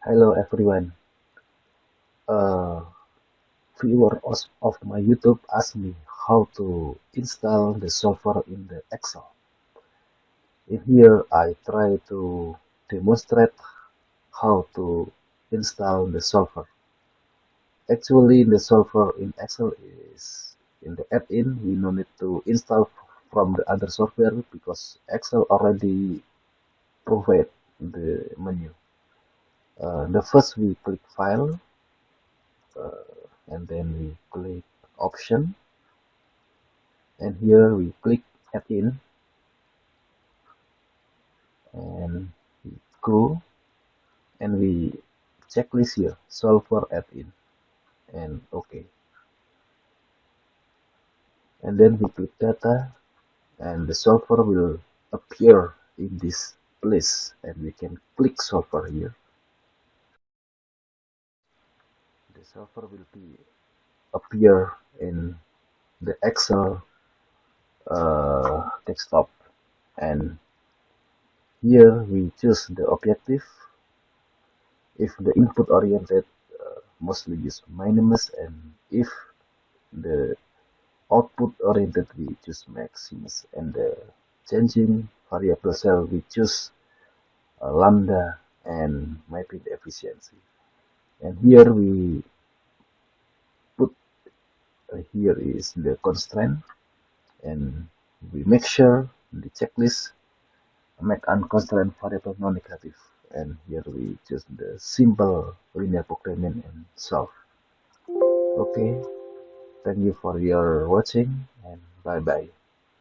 Hello everyone. A viewer of my YouTube asked me how to install the solver in the Excel. In here, I try to demonstrate how to install the solver. Actually, the solver in Excel is in the add-in. We no need to install from the other software because Excel already provide the menu. The first we click File, and then we click Option. And here we click add in and we go and we checklist here solver add in and OK, and then we click data and the solver will appear in this place and we can click solver here. The solver will be appear in the Excel desktop, and here we choose the objective. If the input oriented, mostly use minimus, and if the output oriented we choose maximus, and the changing variable cell we choose lambda and maybe the efficiency. And here we put here is the constraint, and we make sure the checklist make unconstrained variable non-negative, and here we choose the simple linear programming and solve. Okay, thank you for your watching and bye bye.